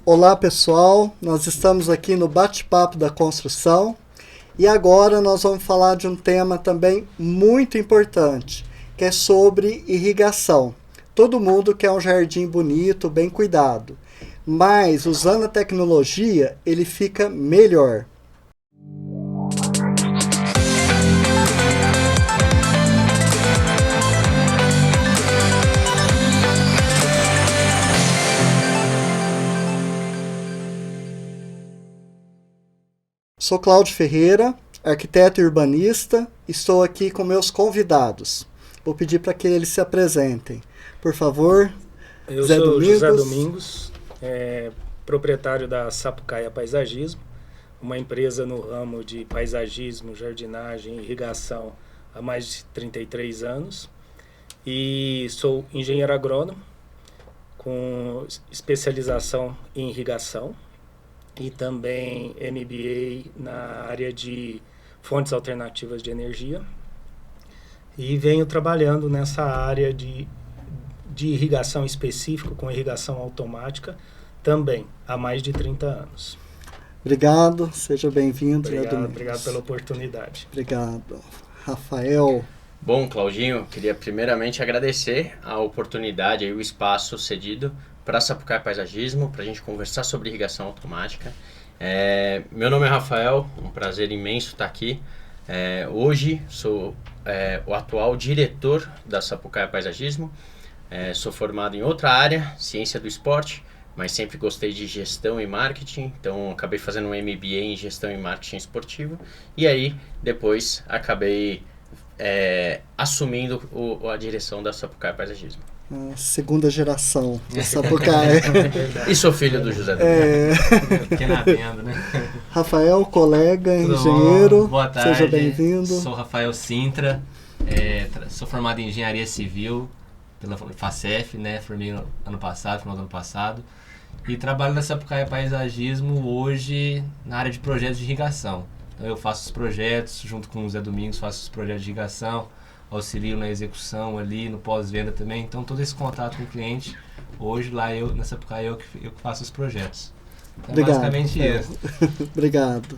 Olá pessoal, nós estamos aqui no Bate-Papo da Construção e agora nós vamos falar de um tema também muito importante, que é sobre irrigação. Todo mundo quer um jardim bonito, bem cuidado, mas usando a tecnologia ele fica melhor. Sou Cláudio Ferreira, arquiteto e urbanista. Estou aqui com meus convidados. Vou pedir para que eles se apresentem. Por favor, Eu sou José Domingos, proprietário da Sapucaia Paisagismo, uma empresa no ramo de paisagismo, jardinagem e irrigação há mais de 33 anos. E sou engenheiro agrônomo, com especialização em irrigação. E também MBA na área de fontes alternativas de energia. E venho trabalhando nessa área de irrigação específica, com irrigação automática, também há mais de 30 anos. Obrigado, seja bem-vindo. Obrigado pela oportunidade. Obrigado. Rafael. Bom, Claudinho, queria primeiramente agradecer a oportunidade e o espaço cedido para a Sapucaia Paisagismo, para a gente conversar sobre irrigação automática. Meu nome é Rafael, um prazer imenso estar aqui. Hoje sou o atual diretor da Sapucaia Paisagismo. Sou formado em outra área, ciência do esporte, mas sempre gostei de gestão e marketing, então acabei fazendo um MBA em gestão e marketing esportivo. E aí, depois, acabei assumindo a direção da Sapucaia Paisagismo. Segunda geração da Sapucaia. E sou filho do José Domingos. Pequena venda, né? Rafael, colega, Tudo engenheiro. bom? Boa tarde. Seja bem-vindo. Sou Rafael Sintra, sou formado em engenharia civil pela FACEF, né? Formei no final do ano passado. E trabalho na Sapucaia Paisagismo hoje na área de projetos de irrigação. Então eu faço os projetos, junto com o Zé Domingos, faço os projetos de irrigação, auxilio na execução ali, no pós-venda também. Então todo esse contato com o cliente, hoje lá na Sapucaia eu que faço os projetos. Então, obrigado, basicamente isso. Obrigado.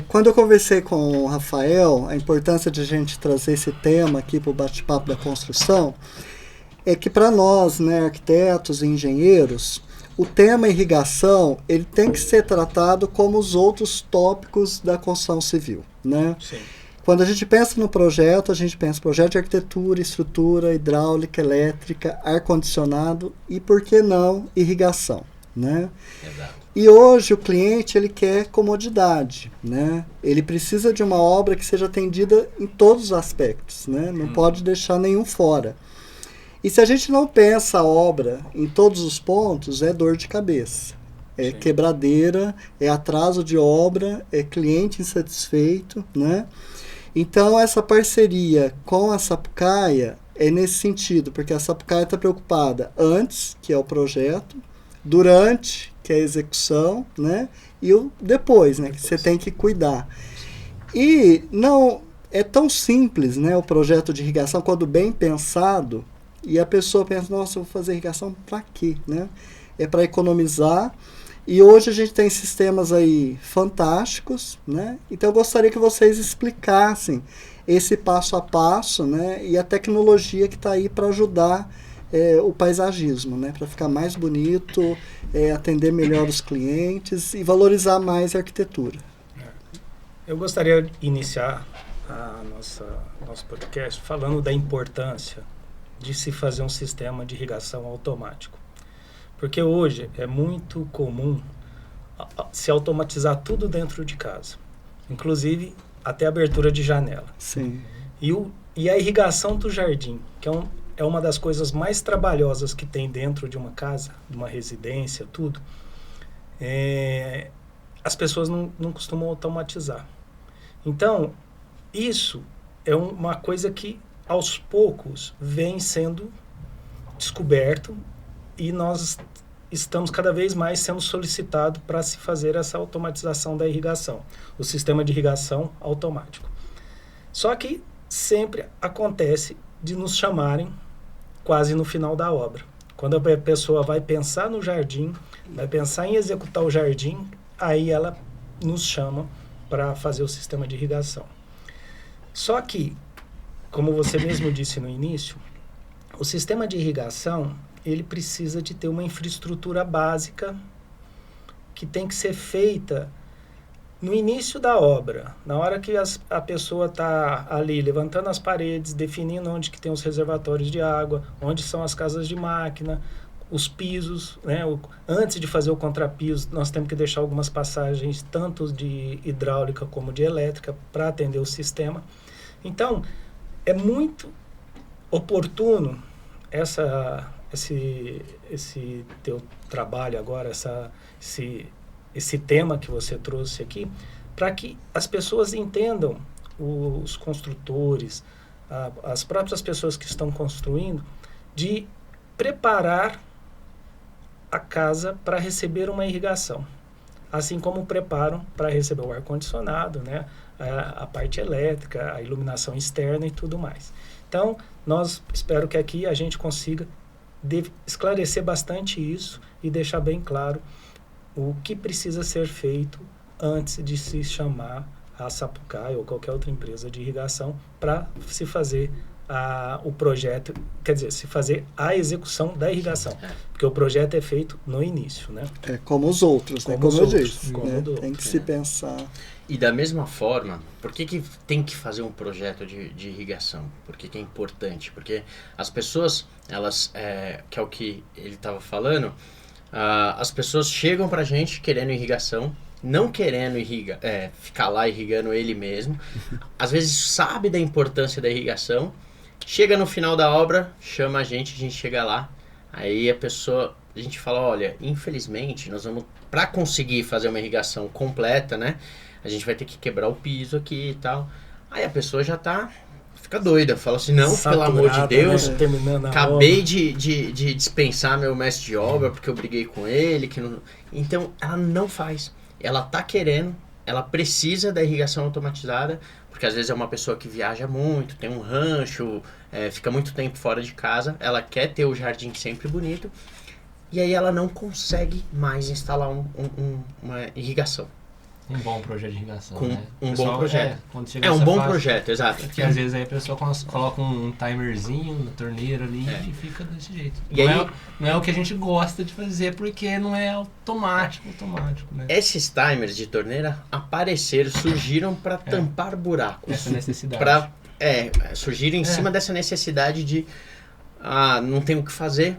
Quando eu conversei com o Rafael, a importância de a gente trazer esse tema aqui para o bate-papo da construção, é que para nós, né, arquitetos e engenheiros, o tema irrigação ele tem que ser tratado como os outros tópicos da construção civil, né? Sim. Quando a gente pensa no projeto, a gente pensa projeto de arquitetura, estrutura, hidráulica, elétrica, ar-condicionado e, por que não, irrigação, né? Exato. E hoje o cliente ele quer comodidade, né? Ele precisa de uma obra que seja atendida em todos os aspectos, né? Não pode deixar nenhum fora. E se a gente não pensa a obra em todos os pontos, é dor de cabeça. É Sim. Quebradeira, é atraso de obra, é cliente insatisfeito, né? Então, essa parceria com a Sapucaia é nesse sentido, porque a Sapucaia está preocupada antes, que é o projeto, durante, que é a execução, né? E o depois, né? Que você tem que cuidar. E não é tão simples, né? O projeto de irrigação, quando bem pensado, e a pessoa pensa, nossa, eu vou fazer irrigação para quê, né? É para economizar. E hoje a gente tem sistemas aí fantásticos, né? Então eu gostaria que vocês explicassem esse passo a passo, né? E a tecnologia que está aí para ajudar o paisagismo, né? Para ficar mais bonito, atender melhor os clientes e valorizar mais a arquitetura. Eu gostaria de iniciar nosso podcast falando da importância de se fazer um sistema de irrigação automático. Porque hoje é muito comum se automatizar tudo dentro de casa. Inclusive, até a abertura de janela. Sim. E a irrigação do jardim, que é uma das coisas mais trabalhosas que tem dentro de uma casa, de uma residência, tudo. As pessoas não costumam automatizar. Então, isso é uma coisa que, aos poucos, vem sendo descoberto e nós estamos cada vez mais sendo solicitados para se fazer essa automatização da irrigação, o sistema de irrigação automático. Só que sempre acontece de nos chamarem quase no final da obra. Quando a pessoa vai pensar no jardim, vai pensar em executar o jardim, aí ela nos chama para fazer o sistema de irrigação. Só que, como você mesmo disse no início, o sistema de irrigação, ele precisa de ter uma infraestrutura básica que tem que ser feita no início da obra, na hora que a pessoa está ali levantando as paredes, definindo onde que tem os reservatórios de água, onde são as casas de máquina, os pisos, né? Antes de fazer o contrapiso, nós temos que deixar algumas passagens, tanto de hidráulica como de elétrica, para atender o sistema. Então, é muito oportuno esse teu trabalho agora, esse tema que você trouxe aqui, para que as pessoas entendam, os construtores, as próprias pessoas que estão construindo, de preparar a casa para receber uma irrigação, assim como preparam para receber o ar-condicionado, né, a parte elétrica, a iluminação externa e tudo mais. Então, espero que aqui a gente consiga esclarecer bastante isso e deixar bem claro o que precisa ser feito antes de se chamar a Sapucaia ou qualquer outra empresa de irrigação para se fazer o projeto, quer dizer, se fazer a execução da irrigação, porque o projeto é feito no início, né? É como os outros, como eu disse, né? Tem que se pensar. E da mesma forma, por que tem que fazer um projeto de irrigação? Por que é importante? Porque as pessoas, elas, que é o que ele estava falando, as pessoas chegam pra gente querendo irrigação, não querendo ficar lá irrigando ele mesmo. Às vezes sabe da importância da irrigação, chega no final da obra, chama a gente chega lá, aí a gente fala, olha, infelizmente, nós vamos, para conseguir fazer uma irrigação completa, né, a gente vai ter que quebrar o piso aqui e tal. Aí a pessoa já fica doida, fala assim, não, pelo amor de Deus, né? Acabei de dispensar meu mestre de obra porque eu briguei com ele, então ela não faz. Ela tá querendo, ela precisa da irrigação automatizada, porque às vezes é uma pessoa que viaja muito, tem um rancho, fica muito tempo fora de casa, ela quer ter o jardim sempre bonito, e aí ela não consegue mais instalar uma irrigação. Um bom projeto de irrigação, com né? Um bom projeto. Um bom projeto, exato. Porque às vezes aí a pessoa coloca um timerzinho na torneira ali e fica desse jeito. E não é o que a gente gosta de fazer, porque não é automático, né? Esses timers de torneira surgiram para tampar buracos. Essa necessidade. Surgiram em cima dessa necessidade de não tem o que fazer,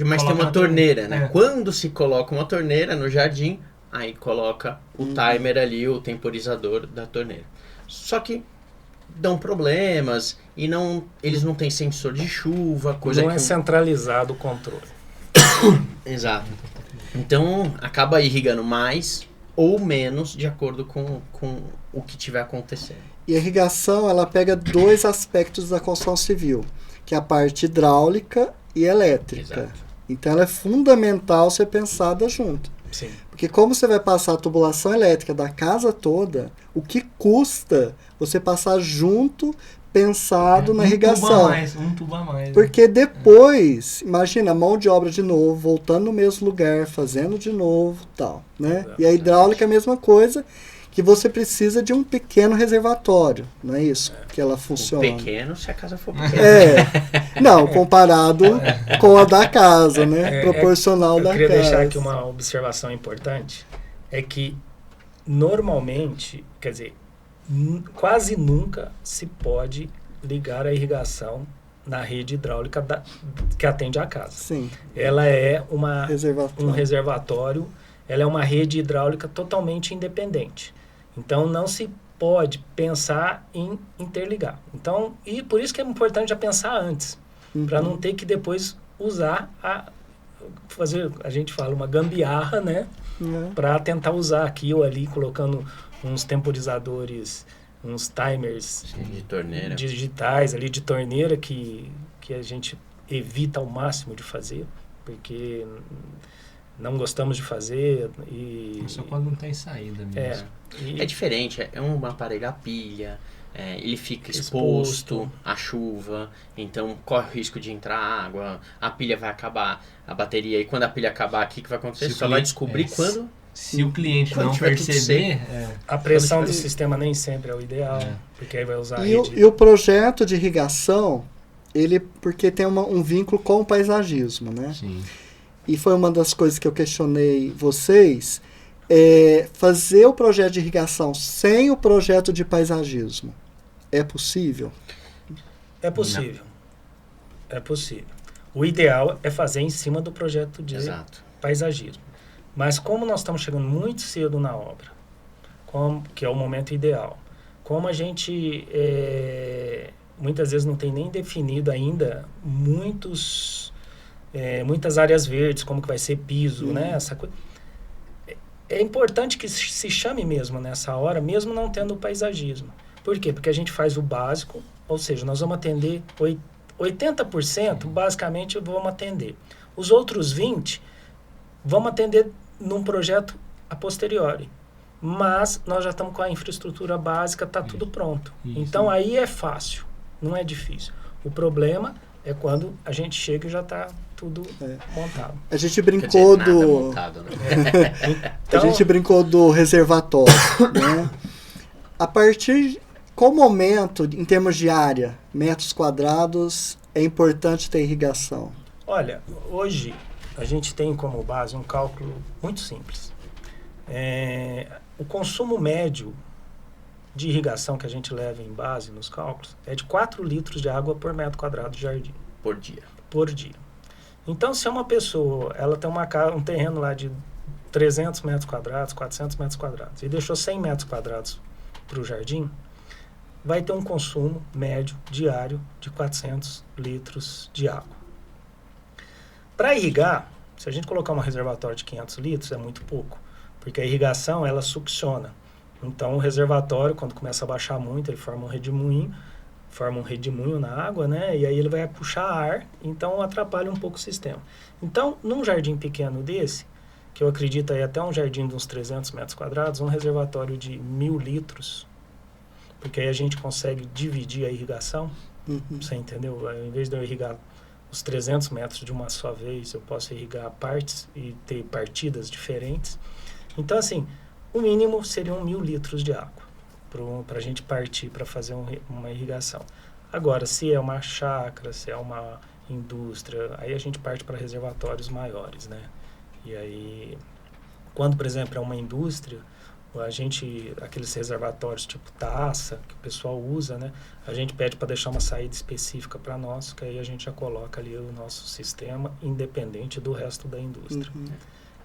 mas tem uma torneira, né? Quando se coloca uma torneira no jardim, aí coloca o timer ali, o temporizador da torneira. Só que dão problemas e eles não têm sensor de chuva, coisa não é centralizado o controle. Exato. Então acaba irrigando mais ou menos de acordo com o que tiver acontecendo. E a irrigação, ela pega dois aspectos da construção civil, que é a parte hidráulica e elétrica. Exato. Então ela é fundamental ser pensada junto. Sim. Porque como você vai passar a tubulação elétrica da casa toda, o que custa você passar junto, pensado na irrigação? Um tubo a mais. Porque depois, imagina, a mão de obra de novo, voltando no mesmo lugar, fazendo de novo, tal, né? E a hidráulica é a mesma coisa, que você precisa de um pequeno reservatório, não é isso? Que ela funciona. Pequeno, se a casa for pequena. Não, comparado com a da casa, né? Proporcional da casa. Eu queria deixar aqui uma observação importante, é que normalmente, quer dizer, quase nunca se pode ligar a irrigação na rede hidráulica que atende a casa. Sim. Ela é um reservatório, ela é uma rede hidráulica totalmente independente. Então, não se pode pensar em interligar. Então, e por isso que é importante já pensar antes, para não ter que depois usar fazer, a gente fala, uma gambiarra, né? Para tentar usar aqui ou ali, colocando uns temporizadores, uns timers de torneira digitais ali de torneira que a gente evita ao máximo de fazer, porque não gostamos de fazer. Só quando não tem saída mesmo. É diferente, é um aparelho a pilha, ele fica exposto à chuva, então corre o risco de entrar água, a pilha vai acabar, a bateria, e quando a pilha acabar, o que vai acontecer? Você só vai descobrir quando... Se o cliente não perceber... A pressão do sistema nem sempre é o ideal, porque aí vai usar e o projeto de irrigação, porque tem um vínculo com o paisagismo, né? Sim. E foi uma das coisas que eu questionei vocês, fazer o projeto de irrigação sem o projeto de paisagismo. É possível? É possível. Não. É possível. O ideal é fazer em cima do projeto de paisagismo. Mas como nós estamos chegando muito cedo na obra, que é o momento ideal, como a gente muitas vezes não tem nem definido ainda muitas áreas verdes, como que vai ser piso, né? Essa coisa. É importante que se chame mesmo nessa hora, mesmo não tendo o paisagismo. Por quê? Porque a gente faz o básico, ou seja, nós vamos atender 80%, basicamente vamos atender. Os outros 20% vamos atender num projeto a posteriori. Mas nós já estamos com a infraestrutura básica, está tudo pronto. Então aí é fácil, não é difícil. O problema é quando a gente chega e já está tudo montado. A gente brincou montado, né? Então, a gente brincou do reservatório, né? A partir qual momento, em termos de área, metros quadrados, é importante ter irrigação? Olha, hoje a gente tem como base um cálculo muito simples. O consumo médio de irrigação que a gente leva em base nos cálculos é de 4 litros de água por metro quadrado de jardim. Por dia. Por dia. Então, se uma pessoa, ela tem um terreno lá de 300 metros quadrados, 400 metros quadrados, e deixou 100 metros quadrados para o jardim, vai ter um consumo médio diário de 400 litros de água. Para irrigar, se a gente colocar um reservatório de 500 litros, é muito pouco, porque a irrigação, ela succiona. Então, o reservatório, quando começa a baixar muito, ele forma um redemoinho na água, né? E aí ele vai puxar ar, então atrapalha um pouco o sistema. Então, num jardim pequeno desse, que eu acredito aí até um jardim de uns 300 metros quadrados, um reservatório de 1.000 litros, porque aí a gente consegue dividir a irrigação, você entendeu? Em vez de eu irrigar os 300 metros de uma só vez, eu posso irrigar partes e ter partidas diferentes. Então, assim, o mínimo seriam 1.000 litros de água para a gente partir para fazer uma irrigação. Agora, se é uma chácara, se é uma indústria, aí a gente parte para reservatórios maiores, né? E aí, quando, por exemplo, é uma indústria, aqueles reservatórios tipo taça, que o pessoal usa, né? A gente pede para deixar uma saída específica para nós, que aí a gente já coloca ali o nosso sistema independente do resto da indústria.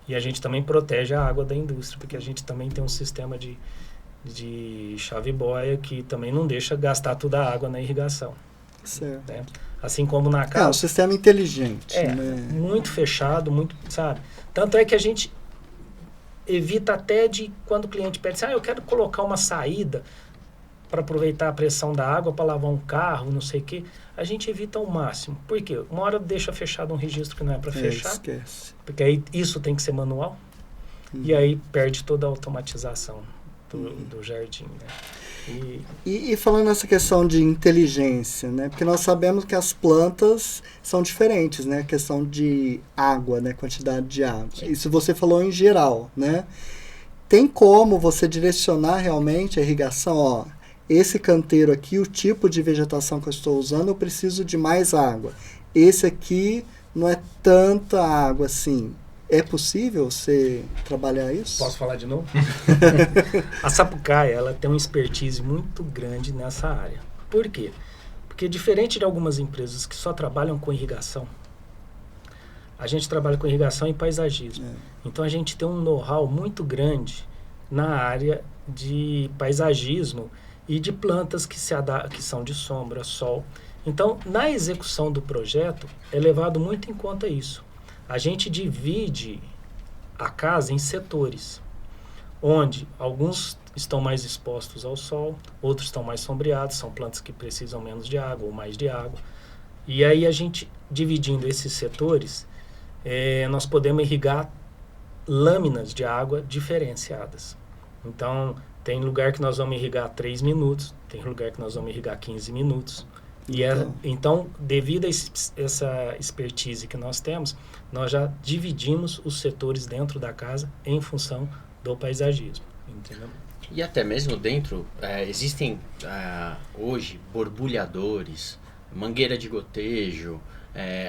E a gente também protege a água da indústria, porque a gente também tem um sistema de chave-boia que também não deixa gastar toda a água na irrigação. Certo. Né? Assim como na casa. Um sistema inteligente. Né? Muito fechado, muito, sabe? Tanto é que a gente evita até de, quando o cliente pede, eu quero colocar uma saída para aproveitar a pressão da água para lavar um carro, não sei o quê, a gente evita ao máximo. Por quê? Uma hora deixa fechado um registro que não é para fechar, esquece. Porque aí isso tem que ser manual, e aí perde toda a automatização do jardim, né? E falando nessa questão de inteligência, né? Porque nós sabemos que as plantas são diferentes, né? A questão de água, né? Quantidade de água. Isso você falou em geral, né? Tem como você direcionar realmente a irrigação, esse canteiro aqui, o tipo de vegetação que eu estou usando, eu preciso de mais água. Esse aqui não é tanta água assim. É possível você trabalhar isso? Posso falar de novo? A Sapucaia, ela tem uma expertise muito grande nessa área. Por quê? Porque diferente de algumas empresas que só trabalham com irrigação, a gente trabalha com irrigação e paisagismo. Então a gente tem um know-how muito grande na área de paisagismo e de plantas que são de sombra, sol. Então, na execução do projeto, é levado muito em conta isso. A gente divide a casa em setores, onde alguns estão mais expostos ao sol, outros estão mais sombreados, são plantas que precisam menos de água ou mais de água. E aí a gente, dividindo esses setores, nós podemos irrigar lâminas de água diferenciadas. Então, tem lugar que nós vamos irrigar 3 minutos, tem lugar que nós vamos irrigar 15 minutos. Então, devido a essa expertise que nós temos, nós já dividimos os setores dentro da casa em função do paisagismo, entendeu? E até mesmo dentro, existem hoje borbulhadores, mangueira de gotejo.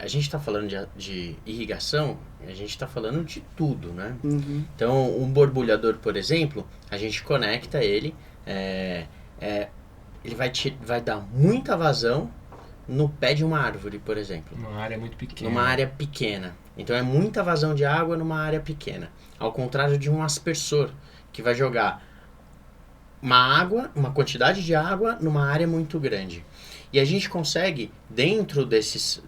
A gente está falando de irrigação, a gente está falando de tudo, né? Uhum. Então, um borbulhador, por exemplo, a gente conecta ele, ele vai dar muita vazão no pé de uma árvore, por exemplo. Numa área muito pequena. Numa área pequena. Então, é muita vazão de água numa área pequena. Ao contrário de um aspersor, que vai jogar uma quantidade de água numa área muito grande. E a gente consegue, dentro desses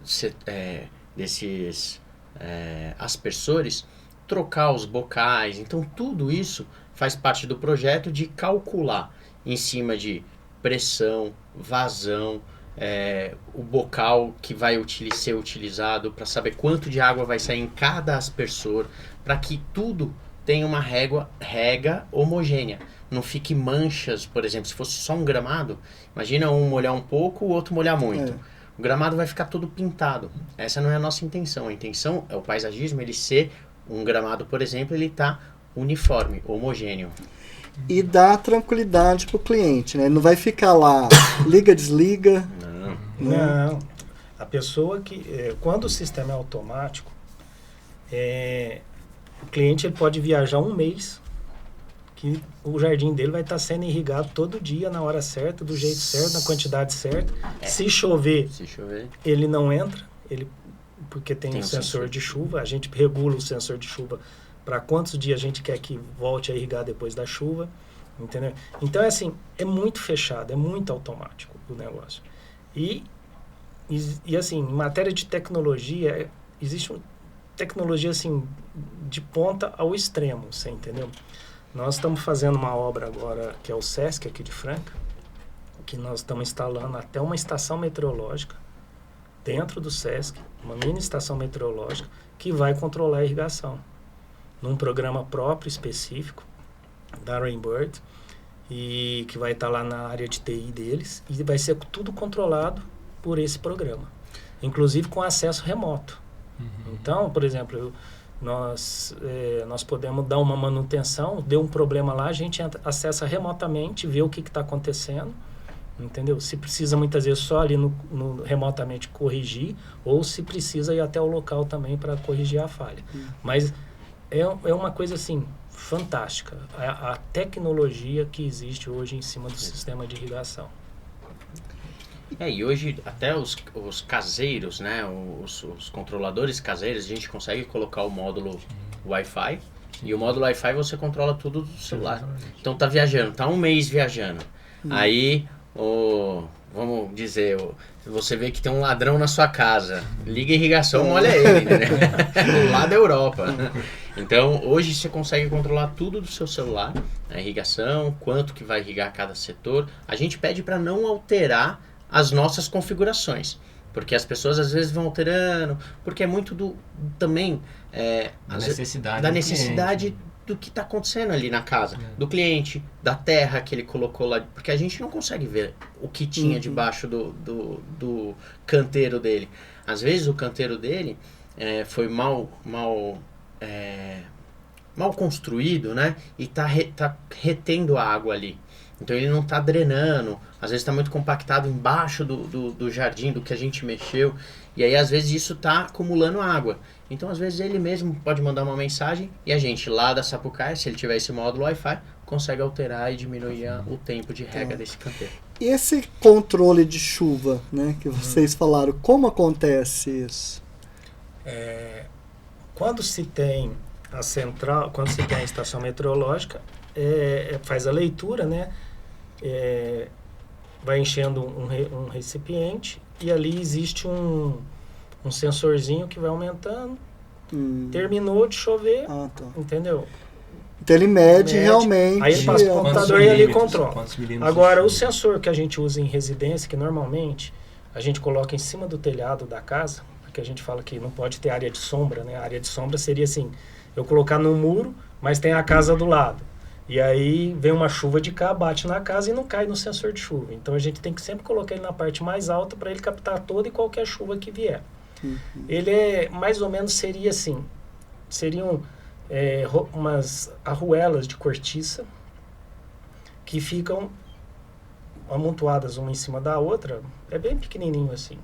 aspersores, trocar os bocais. Então, tudo isso faz parte do projeto de calcular em cima de pressão, vazão, o bocal que vai ser utilizado, para saber quanto de água vai sair em cada aspersor, para que tudo tenha uma rega homogênea. Não fique manchas, por exemplo, se fosse só um gramado, imagina um molhar um pouco, o outro molhar muito. O gramado vai ficar todo pintado. Essa não é a nossa intenção. A intenção é o paisagismo, ele ser um gramado, por exemplo, ele tá uniforme, homogêneo. E dá tranquilidade pro cliente, né? Ele não vai ficar lá, liga, desliga. Não. A pessoa que... quando o sistema é automático, o cliente ele pode viajar um mês, que o jardim dele vai estar sendo irrigado todo dia, na hora certa, do jeito certo, na quantidade certa. Se chover, ele não entra, porque tem um sensor de chuva. A gente regula o sensor de chuva para quantos dias a gente quer que volte a irrigar depois da chuva, entendeu? Então, é muito fechado, é muito automático o negócio. E assim, em matéria de tecnologia, existe uma tecnologia, assim, de ponta ao extremo, você entendeu? Nós estamos fazendo uma obra agora, que é o SESC, aqui de Franca, que nós estamos instalando até uma estação meteorológica dentro do SESC, uma mini estação meteorológica, que vai controlar a irrigação, num programa próprio, específico, da Rainbird, e que vai estar lá na área de TI deles, e vai ser tudo controlado por esse programa, inclusive com acesso remoto. Então, por exemplo, nós podemos dar uma manutenção, deu um problema lá, a gente acessa remotamente, vê o que está acontecendo, entendeu? Se precisa muitas vezes só ali remotamente corrigir, ou se precisa ir até o local também para corrigir a falha. Mas é uma coisa assim fantástica, a tecnologia que existe hoje em cima do sistema de irrigação. E hoje até os caseiros, né, os controladores caseiros, a gente consegue colocar o módulo Wi-Fi, e o módulo Wi-Fi você controla tudo do celular. Então tá viajando, tá um mês viajando. Aí, vamos dizer, você vê que tem um ladrão na sua casa, liga a irrigação, molha ele, entendeu? Lá da Europa. Então, hoje você consegue controlar tudo do seu celular, a irrigação, quanto que vai irrigar cada setor. A gente pede para não alterar as nossas configurações, porque as pessoas às vezes vão alterando, porque é muito da necessidade do que está acontecendo ali na casa, do cliente, da terra que ele colocou lá, porque a gente não consegue ver o que tinha debaixo do canteiro dele. Às vezes o canteiro dele foi mal construído, né? E tá retendo a água ali. Então ele não está drenando, às vezes está muito compactado embaixo do jardim, do que a gente mexeu, e aí às vezes isso está acumulando água. Então às vezes ele mesmo pode mandar uma mensagem e a gente lá da Sapucaia, se ele tiver esse módulo Wi-Fi, consegue alterar e diminuir o tempo de rega desse canteiro. E esse controle de chuva, né, que vocês falaram, como acontece isso? Quando se tem a central, quando se tem a estação meteorológica, faz a leitura, né? Vai enchendo um recipiente e ali existe um sensorzinho que vai aumentando. Terminou de chover, entendeu? Então ele mede realmente. Aí ele passa para o computador e ali controla. Agora, o sensor que a gente usa em residência, que normalmente a gente coloca em cima do telhado da casa, porque a gente fala que não pode ter área de sombra, né? A área de sombra seria assim, eu colocar no muro, mas tem a casa do lado. E aí vem uma chuva de cá, bate na casa e não cai no sensor de chuva. Então a gente tem que sempre colocar ele na parte mais alta para ele captar toda e qualquer chuva que vier. Ele é, mais ou menos seria assim, seriam umas arruelas de cortiça que ficam amontoadas uma em cima da outra, é bem pequenininho assim.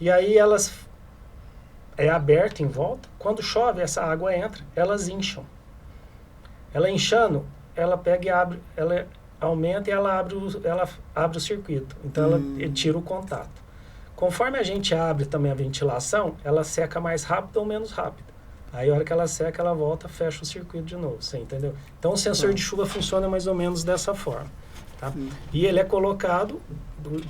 E aí elas é aberto em volta, quando chove essa água entra, elas incham. Ela inchando, ela pega e abre, ela aumenta e ela abre o circuito. Então ela tira o contato. Conforme a gente abre também a ventilação, ela seca mais rápido ou menos rápido. Aí a hora que ela seca, ela volta, fecha o circuito de novo, você entendeu? Então o sensor de chuva funciona mais ou menos dessa forma. Tá? E ele é colocado,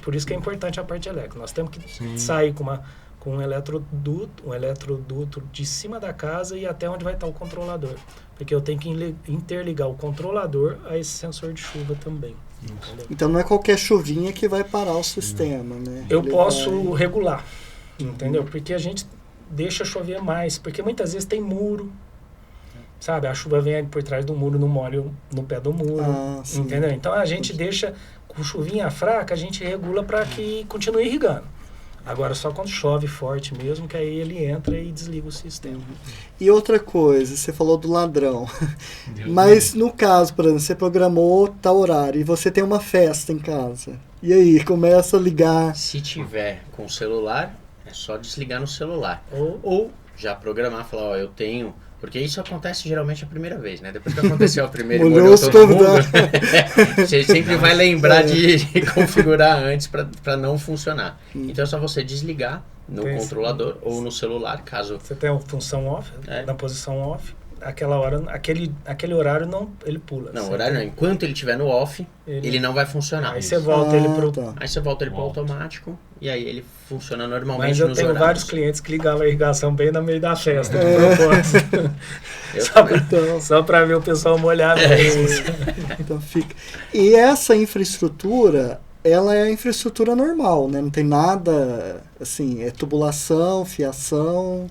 por isso que é importante a parte elétrica. Nós temos que sair com um eletroduto de cima da casa e até onde vai estar o controlador. Porque eu tenho que interligar o controlador a esse sensor de chuva também. Entendeu? Então não é qualquer chuvinha que vai parar o sistema, né? Eu posso regular, entendeu? Porque a gente deixa chover mais, porque muitas vezes tem muro, sabe? A chuva vem por trás do muro, não molha no pé do muro, entendeu? Então a gente deixa, com chuvinha fraca, a gente regula para que continue irrigando. Agora só quando chove forte mesmo, que aí ele entra e desliga o sistema. E outra coisa, você falou do ladrão. Mas no caso, por exemplo, você programou tal horário e você tem uma festa em casa. E aí, começa a ligar. Se tiver com o celular, é só desligar no celular. Ou já programar, falar, ó, eu tenho... Porque isso acontece geralmente a primeira vez, né? Depois que aconteceu a primeira e molhou todo mundo, você sempre vai lembrar de configurar antes para não funcionar. Então é só você desligar no controlador ou no celular, caso... Você tem a função off, na posição off, aquela hora, aquele horário não, ele pula. Não, o horário não. Enquanto ele estiver no off, ele não vai funcionar. Aí você volta ele pro... Aí você volta ele pro automático e aí ele funciona normalmente nos horários. Mas eu tenho vários clientes que ligavam a irrigação bem no meio da festa, de propósito. Só para ver o pessoal molhado mesmo. Então fica. E essa infraestrutura, ela é a infraestrutura normal, né? Não tem nada, assim, é tubulação, fiação...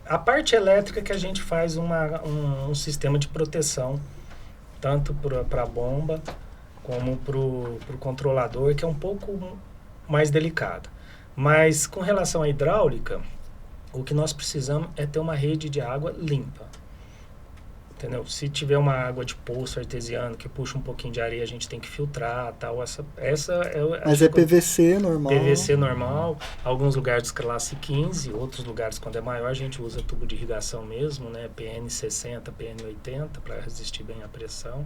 A parte elétrica que a gente faz um sistema de proteção, tanto para a bomba como para o controlador, que é um pouco mais delicado. Mas com relação à hidráulica, o que nós precisamos é ter uma rede de água limpa. Entendeu? Se tiver uma água de poço artesiano que puxa um pouquinho de areia, a gente tem que filtrar, tal. Mas é PVC normal. PVC normal. Alguns lugares classe 15, outros lugares quando é maior a gente usa tubo de irrigação mesmo, né? PN60, PN80 para resistir bem à pressão.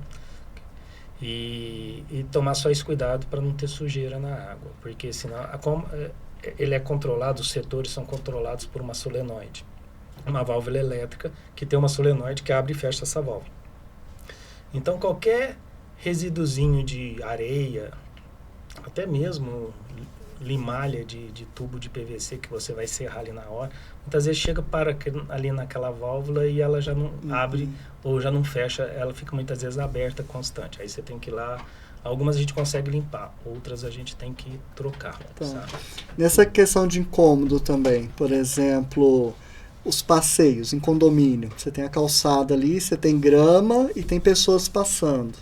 E tomar só esse cuidado para não ter sujeira na água, porque senão ele é controlado, os setores são controlados por uma solenoide. Uma válvula elétrica que tem uma solenoide que abre e fecha essa válvula. Então qualquer resíduozinho de areia, até mesmo limalha de tubo de PVC que você vai serrar ali na hora, muitas vezes chega para ali naquela válvula e ela já não abre ou já não fecha, ela fica muitas vezes aberta constante. Aí você tem que ir lá. Algumas a gente consegue limpar, outras a gente tem que trocar. Sabe? Nessa questão de incômodo também, por exemplo... Os passeios em condomínio, você tem a calçada ali, você tem grama e tem pessoas passando.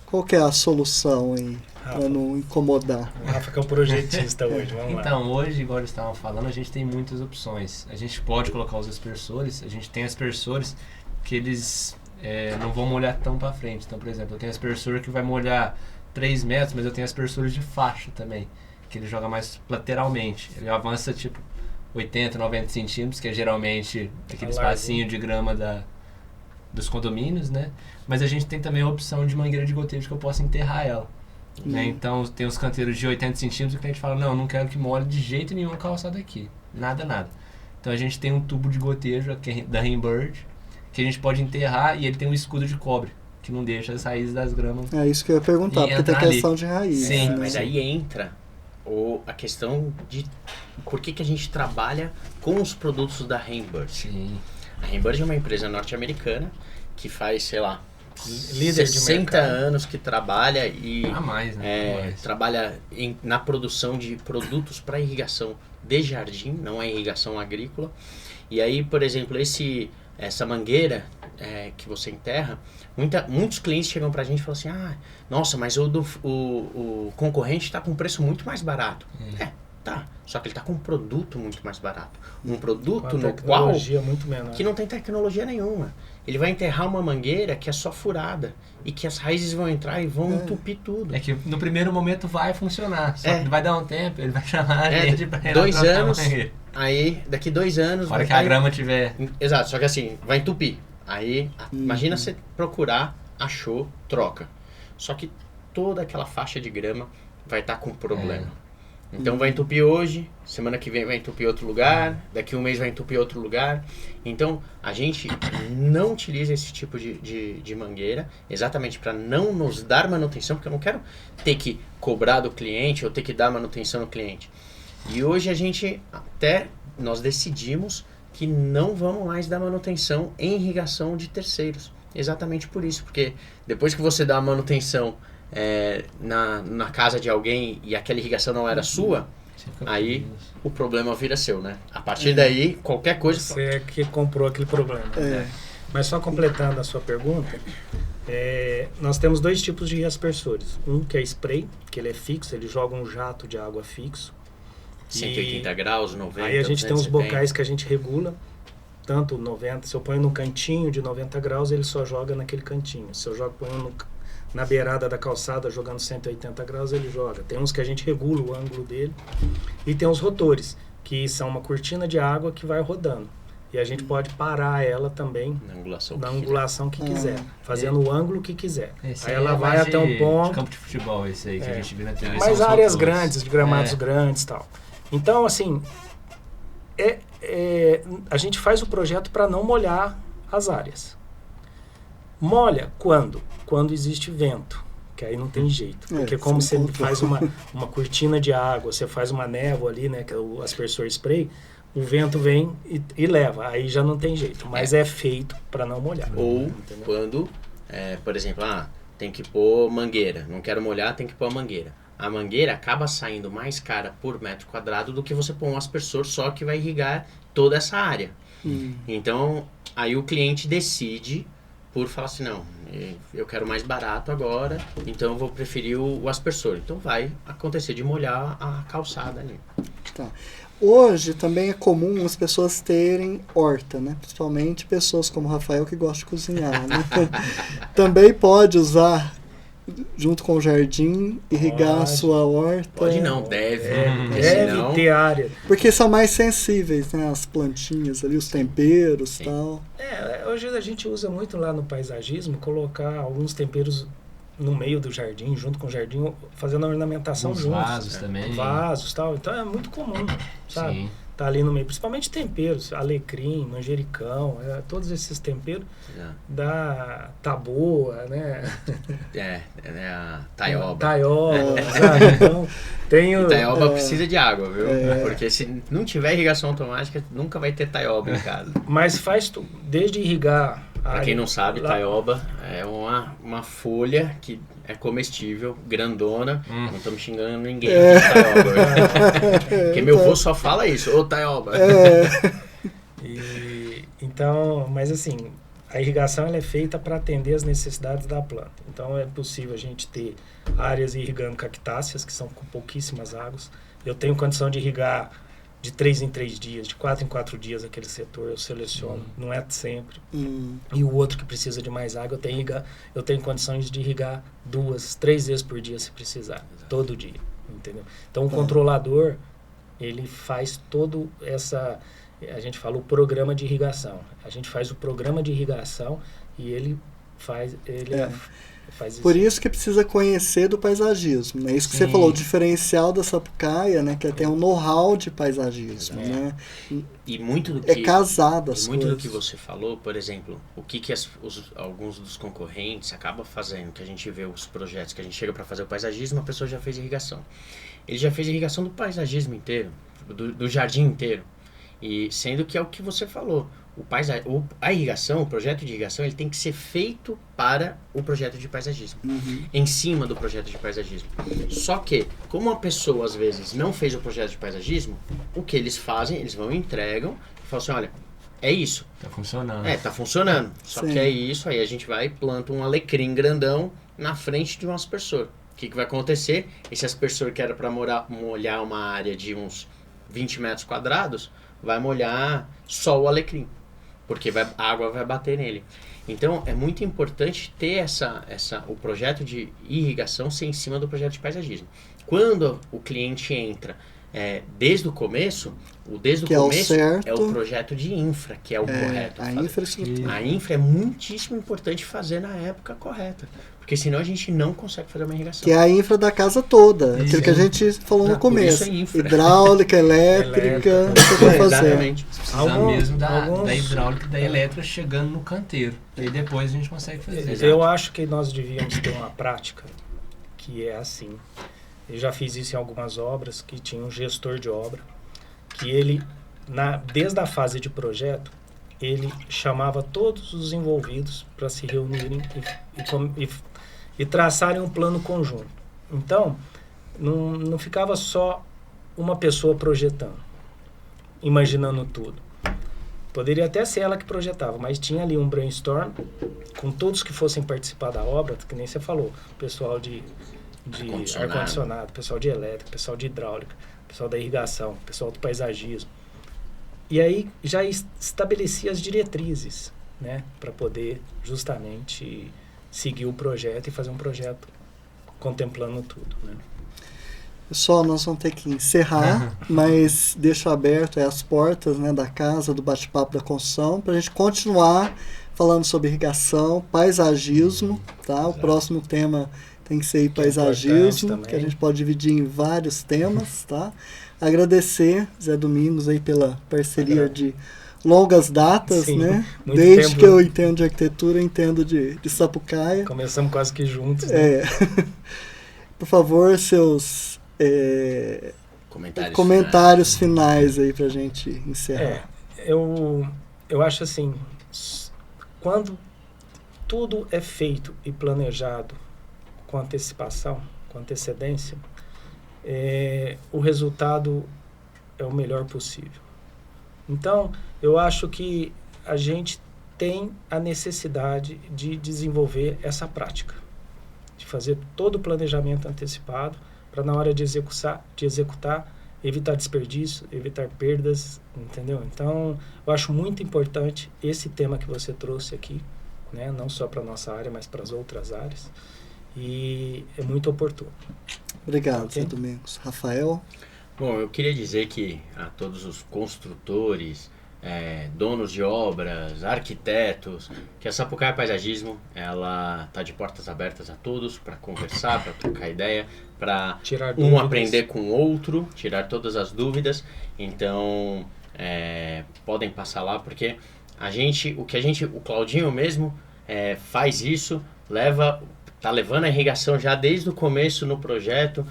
Qual que é a solução aí para não incomodar? O Rafa que é o projetista hoje, vamos lá. Então, hoje, igual eles estavam falando, a gente tem muitas opções. A gente pode colocar os aspersores, a gente tem aspersores que eles não vão molhar tão para frente. Então, por exemplo, eu tenho aspersor que vai molhar 3 metros, mas eu tenho aspersores de faixa também, que ele joga mais lateralmente. Ele avança tipo 80, 90 centímetros, que é geralmente aquele espacinho de grama dos condomínios, né? Mas a gente tem também a opção de mangueira de gotejo que eu posso enterrar ela. Né? Então tem os canteiros de 80 centímetros que a gente fala, não quero que molhe de jeito nenhum a calçada aqui. Nada. Então a gente tem um tubo de gotejo da Rainbird, que a gente pode enterrar e ele tem um escudo de cobre, que não deixa as raízes das gramas. É isso que eu ia perguntar, porque tem questão de raiz. Sim, né? mas aí entra a questão de por que a gente trabalha com os produtos da Rainbird. Sim. A Rainbird é uma empresa norte-americana que faz, sei lá, líder 60 anos que trabalha e trabalha na produção de produtos para irrigação de jardim, não é irrigação agrícola. E aí, por exemplo, essa mangueira que você enterra, muitos clientes chegam pra gente e falam assim, nossa, mas o concorrente está com um preço muito mais barato. Tá. Só que ele está com um produto muito mais barato. Um produto no qual muito menor. Que não tem tecnologia nenhuma. Ele vai enterrar uma mangueira que é só furada e que as raízes vão entrar e vão entupir tudo. É que no primeiro momento vai funcionar. Só que vai dar um tempo, ele vai chamar a gente pra 2 anos. Aí, daqui 2 anos... Hora que a grama tiver... Exato, só que assim, vai entupir. Aí, imagina você procurar, achou, troca. Só que toda aquela faixa de grama vai estar com problema. Então vai entupir hoje, semana que vem vai entupir outro lugar, daqui um mês vai entupir outro lugar. Então a gente não utiliza esse tipo de mangueira exatamente para não nos dar manutenção, porque eu não quero ter que cobrar do cliente ou ter que dar manutenção no cliente. E hoje nós decidimos que não vamos mais dar manutenção em irrigação de terceiros. Exatamente por isso, porque depois que você dá a manutenção na casa de alguém e aquela irrigação não era sua, aí o problema vira seu, né? A partir daí, qualquer coisa... Você é que comprou aquele problema. Mas só completando a sua pergunta, nós temos 2 tipos de aspersores. Um que é spray, que ele é fixo, ele joga um jato de água fixo. 180 graus, 90, aí a gente 270. tem os bocais que a gente regula, tanto 90, se eu ponho num cantinho de 90 graus, ele só joga naquele cantinho. Se eu ponho na beirada da calçada, jogando 180 graus, ele joga. Tem uns que a gente regula o ângulo dele. E tem os rotores, que são uma cortina de água que vai rodando. E a gente pode parar ela também na angulação que quiser, fazendo o ângulo que quiser. Esse aí ela vai até um ponto. Campo de futebol, esse aí que a gente vê na TV. Mas áreas grandes, de gramados grandes e tal. Então, assim, a gente faz o projeto para não molhar as áreas. Molha quando? Quando existe vento, que aí não tem jeito. Porque como você faz uma cortina de água, você faz uma névoa ali, né, que é o aspersor spray, o vento vem e leva, aí já não tem jeito. Mas é feito para não molhar. Ou entendeu? quando, por exemplo, tem que pôr mangueira, não quero molhar, tem que pôr a mangueira. A mangueira acaba saindo mais cara por metro quadrado do que você pôr um aspersor só que vai irrigar toda essa área. Então, aí o cliente decide por falar assim, não, eu quero mais barato agora, então eu vou preferir o aspersor. Então vai acontecer de molhar a calçada ali. Tá. Hoje também é comum as pessoas terem horta, né? Principalmente pessoas como o Rafael que gosta de cozinhar, né? Também pode usar junto com o jardim, irrigar a sua horta. Pode não, deve. Deve ter área. Porque são mais sensíveis, né? As plantinhas ali, os temperos e tal. Hoje a gente usa muito lá no paisagismo, colocar alguns temperos no meio do jardim, junto com o jardim, fazendo a ornamentação juntos. Vasos também. Vasos e tal. Então é muito comum, sabe? Sim. Tá ali no meio, principalmente temperos, alecrim, manjericão, todos esses temperos da taboa, né? A taioba. Taioba, sabe? Então, e taioba precisa de água, viu? Porque se não tiver irrigação automática, nunca vai ter taioba em casa. Mas faz desde irrigar... Pra quem não sabe, taioba é uma folha que é comestível, grandona. Não estamos xingando ninguém de taioba. Porque meu avô só fala isso, ô taioba. Então, mas assim, a irrigação ela é feita para atender as necessidades da planta. Então é possível a gente ter áreas irrigando cactáceas, que são com pouquíssimas águas. Eu tenho condição de irrigar de 3 em 3 dias, de 4 em 4 dias aquele setor, eu seleciono, não é sempre. E o outro que precisa de mais água, eu tenho condições de irrigar 2, 3 vezes por dia se precisar, todo dia, entendeu? Então o controlador, ele faz todo a gente fala o programa de irrigação. A gente faz o programa de irrigação e ele faz isso. Por isso que precisa conhecer do paisagismo, né? Isso que você falou, o diferencial da Sapucaia, né? Que tem um know-how de paisagismo, né? E muito do que casado as muito coisas. do que você falou, por exemplo, o que alguns dos concorrentes acabam fazendo, que a gente vê os projetos, que a gente chega para fazer o paisagismo, a pessoa já fez irrigação. Ele já fez irrigação do paisagismo inteiro, do jardim inteiro. E sendo que é o que você falou, a irrigação, o projeto de irrigação, ele tem que ser feito para o projeto de paisagismo, em cima do projeto de paisagismo. Só que, como a pessoa às vezes não fez o projeto de paisagismo, o que eles fazem, eles vão e entregam e falam assim, olha, é isso. Tá funcionando. Tá funcionando. Só Sim. que é isso, aí a gente vai e planta um alecrim grandão na frente de um aspersor. O que vai acontecer? Esse aspersor que era para molhar uma área de uns 20 metros quadrados, vai molhar só o alecrim, porque a água vai bater nele. Então, é muito importante ter o projeto de irrigação ser em cima do projeto de paisagismo. Quando o cliente entra desde o começo, é o projeto de infra, que é o correto. A infraestrutura. A infra é muitíssimo importante fazer na época correta, porque senão a gente não consegue fazer uma irrigação. Que é a infra da casa toda, aquilo que a gente falou no começo. Hidráulica, elétrica, você vai fazer. Exatamente. Precisa mesmo da hidráulica e da elétrica chegando no canteiro. E aí depois a gente consegue fazer. Eu acho que nós devíamos ter uma prática que é assim. Eu já fiz isso em algumas obras, que tinha um gestor de obra, que ele, desde a fase de projeto, ele chamava todos os envolvidos para se reunirem e traçarem um plano conjunto. Então, não ficava só uma pessoa projetando, imaginando tudo. Poderia até ser ela que projetava, mas tinha ali um brainstorm com todos que fossem participar da obra, que nem você falou, pessoal de ar-condicionado, pessoal de elétrica, pessoal de hidráulica, pessoal da irrigação, pessoal do paisagismo. E aí já estabelecia as diretrizes, né, para poder justamente seguir o projeto e fazer um projeto contemplando tudo, né. Pessoal, nós vamos ter que encerrar, mas deixo aberto as portas, né, da casa, do bate-papo da construção, para a gente continuar falando sobre irrigação, paisagismo, tá? O próximo tema tem que ser paisagismo, que a gente pode dividir em vários temas, tá? Agradecer, Zé Domingos, aí pela parceria de longas datas, Sim, né? Desde tempo, que eu entendo de arquitetura, eu entendo de Sapucaia. Começamos quase que juntos, né? Por favor, seus comentários finais aí pra gente encerrar. Eu acho assim, quando tudo é feito e planejado com antecipação, com antecedência, o resultado é o melhor possível. Então, eu acho que a gente tem a necessidade de desenvolver essa prática, de fazer todo o planejamento antecipado, para na hora de executar, evitar desperdício, evitar perdas, entendeu? Então, eu acho muito importante esse tema que você trouxe aqui, né? Não só para a nossa área, mas para as outras áreas. E é muito oportuno. Obrigado, Zé Domingos. Rafael? Bom, eu queria dizer que a todos os construtores, donos de obras, arquitetos, que a Sapucaia Paisagismo, ela está de portas abertas a todos para conversar, para trocar ideia, para aprender com o outro, tirar todas as dúvidas. Então, podem passar lá, porque o Claudinho mesmo faz isso, tá levando a irrigação já desde o começo no projeto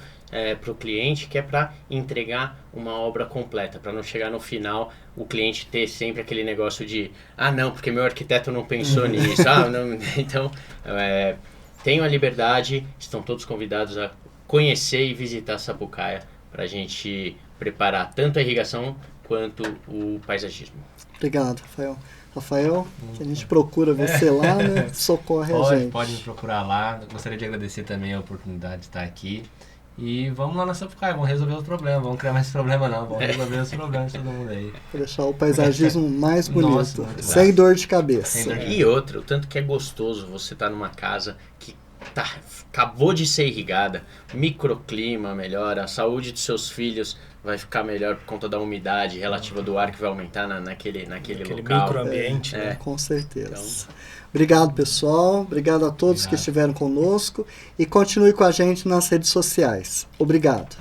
para o cliente, que é para entregar uma obra completa, para não chegar no final o cliente ter sempre aquele negócio de não, porque meu arquiteto não pensou nisso. Não. Então, tenham a liberdade, estão todos convidados a conhecer e visitar Sapucaia para a gente preparar tanto a irrigação quanto o paisagismo. Obrigado, Rafael. Rafael, que a gente procura você lá, né? Socorre a gente. Pode me procurar lá. Gostaria de agradecer também a oportunidade de estar aqui. E vamos lá na Sapucaia, vamos resolver os problemas. Vamos criar mais problema não, vamos resolver os problemas de todo mundo aí. Pra deixar o paisagismo mais bonito, Nossa, sem dor de cabeça. E outra, o tanto que é gostoso você estar numa casa que acabou de ser irrigada, microclima melhora, a saúde dos seus filhos vai ficar melhor por conta da umidade relativa do ar que vai aumentar naquele local. Microambiente, né? Com certeza. Então, obrigado, pessoal. Obrigado a todos que estiveram conosco. E continue com a gente nas redes sociais. Obrigado.